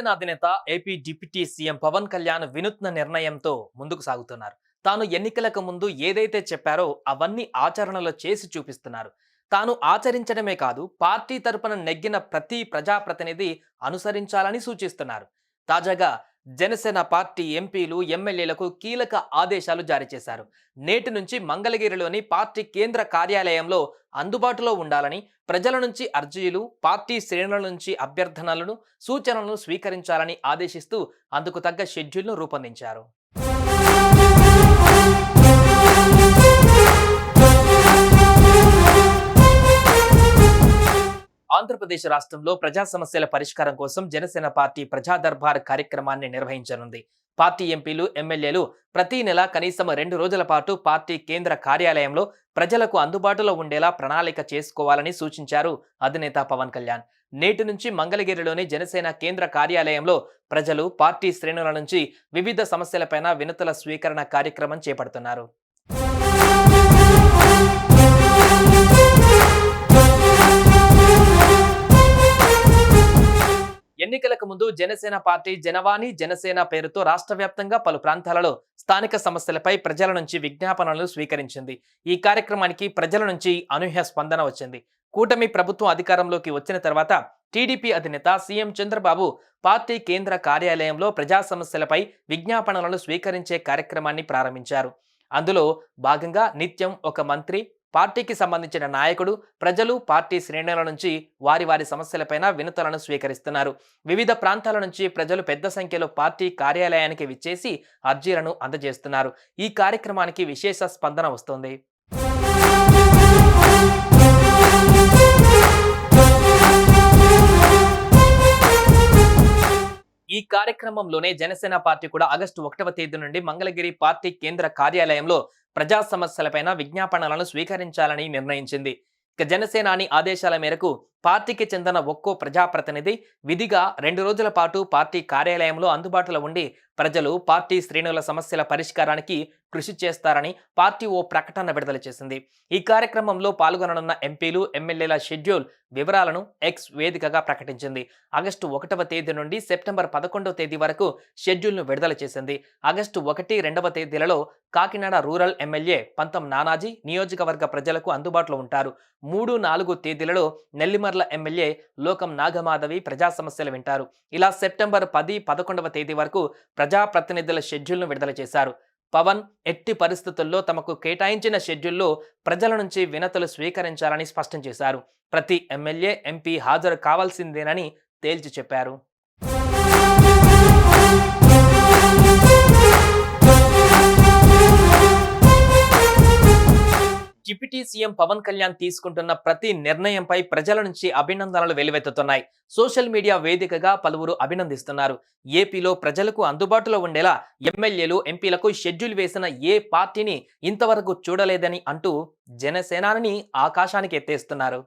జనసేన అధినేత AP deputy CM Pawan Kalyan వినూత్న నిర్ణయంతో ముందుకు సాగుతున్నారు. తాను ఎన్నికలకు ముందు ఏదైతే చెప్పారో అవన్నీ ఆచరణలో చేసి చూపిస్తున్నారు. తాను ఆచరించడమే కాదు, పార్టీ తరపున నెగ్గిన ప్రతి ప్రజాప్రతినిధి అనుసరించాలని సూచిస్తున్నారు. తాజాగా జనసేన పార్టీ ఎంపీలు, ఎమ్మెల్యేలకు కీలక ఆదేశాలు జారీ చేశారు. నేటి నుంచి మంగళగిరిలోని పార్టీ కేంద్ర కార్యాలయంలో అందుబాటులో ఉండాలని, ప్రజల నుంచి అర్జీలు, పార్టీ శ్రేణుల నుంచి అభ్యర్థనలను, సూచనలను స్వీకరించాలని ఆదేశిస్తూ అందుకు తగ్గ షెడ్యూల్ను రూపొందించారు. ఆంధ్రప్రదేశ్ రాష్ట్రంలో ప్రజా సమస్యల పరిష్కారం కోసం జనసేన పార్టీ ప్రజా దర్బార్ కార్యక్రమాన్ని నిర్వహించనుంది. పార్టీ ఎంపీలు, ఎమ్మెల్యేలు ప్రతి నెల కనీసం 2 రోజుల పాటు పార్టీ కేంద్ర కార్యాలయంలో ప్రజలకు అందుబాటులో ఉండేలా ప్రణాళిక చేసుకోవాలని సూచించారు అధినేత పవన్ కళ్యాణ్. నేటి నుంచి మంగళగిరిలోని జనసేన కేంద్ర కార్యాలయంలో ప్రజలు, పార్టీ శ్రేణుల నుంచి వివిధ సమస్యలపైన వినతుల స్వీకరణ కార్యక్రమం చేపడుతున్నారు. ఎన్నికలకు ముందు జనసేన పార్టీ జనవాణి, జనసేన పేరుతో రాష్ట్ర వ్యాప్తంగా పలు ప్రాంతాలలో స్థానిక సమస్యలపై ప్రజల నుంచి విజ్ఞాపనలు స్వీకరించింది. ఈ కార్యక్రమానికి ప్రజల నుంచి అనూహ్య స్పందన వచ్చింది. కూటమి ప్రభుత్వం అధికారంలోకి వచ్చిన తర్వాత టీడీపీ అధినేత సీఎం చంద్రబాబు పార్టీ కేంద్ర కార్యాలయంలో ప్రజా సమస్యలపై విజ్ఞాపనలను స్వీకరించే కార్యక్రమాన్ని ప్రారంభించారు. అందులో భాగంగా నిత్యం ఒక మంత్రి, పార్టీకి సంబంధించిన నాయకుడు, ప్రజలు, పార్టీ శ్రేణుల నుంచి వారి సమస్యలపైన వినతులను స్వీకరిస్తున్నారు. వివిధ ప్రాంతాల నుంచి ప్రజలు పెద్ద సంఖ్యలో పార్టీ కార్యాలయానికి విచ్చేసి అర్జీలను అందజేస్తున్నారు. ఈ కార్యక్రమానికి విశేష స్పందన వస్తోంది. ఈ కార్యక్రమంలోనే జనసేన పార్టీ కూడా ఆగస్టు 1వ తేదీ నుండి మంగళగిరి పార్టీ కేంద్ర కార్యాలయంలో ప్రజా సమస్యలపైన విజ్ఞాపనలను స్వీకరించాలని నిర్ణయించింది. ఇక జనసేనాని ఆదేశాల మేరకు పార్టీకి చెందిన ఒక్కో ప్రజాప్రతినిధి విధిగా 2 రోజుల పాటు పార్టీ కార్యాలయంలో అందుబాటులో ఉండి ప్రజలు, పార్టీ శ్రేణుల సమస్యల పరిష్కారానికి కృషి చేస్తారని పార్టీ ఓ ప్రకటన విడుదల చేసింది. ఈ కార్యక్రమంలో పాల్గొననున్న ఎంపీలు, ఎమ్మెల్యేల షెడ్యూల్ వివరాలను ఎక్స్ వేదికగా ప్రకటించింది. ఆగస్టు 1వ తేదీ నుండి సెప్టెంబర్ 11వ తేదీ వరకు షెడ్యూల్ను విడుదల చేసింది. ఆగస్టు 1, 2వ తేదీలలో కాకినాడ రూరల్ ఎమ్మెల్యే పంతం నానాజీ నియోజకవర్గ ప్రజలకు అందుబాటులో ఉంటారు. 3, 4 తేదీలలో నెల్లిమర్ల ఎమ్మెల్యే లోకం నాగమాధవి ప్రజా సమస్యలు వింటారు. ఇలా సెప్టెంబర్ 10, 11వ తేదీ వరకు ప్రజాప్రతినిధుల షెడ్యూల్ను విడుదల చేశారు. పవన్ ఎట్టి పరిస్థితుల్లో తమకు కేటాయించిన షెడ్యూల్లో ప్రజల నుంచి వినతులు స్వీకరించాలని స్పష్టం చేశారు. ప్రతి ఎమ్మెల్యే, ఎంపీ హాజరు కావాల్సిందేనని తేల్చి చెప్పారు. డిప్యూటీ సీఎం పవన్ కళ్యాణ్ తీసుకుంటున్న ప్రతి నిర్ణయంపై ప్రజల నుంచి అభినందనలు వెల్లువెత్తుతున్నాయి. సోషల్ మీడియా వేదికగా పలువురు అభినందిస్తున్నారు. ఏపీలో ప్రజలకు అందుబాటులో ఉండేలా ఎమ్మెల్యేలు, ఎంపీలకు షెడ్యూల్ వేసిన ఏ పార్టీని ఇంతవరకు చూడలేదని అంటూ జనసేనాని ఆకాశానికి ఎత్తేస్తున్నారు.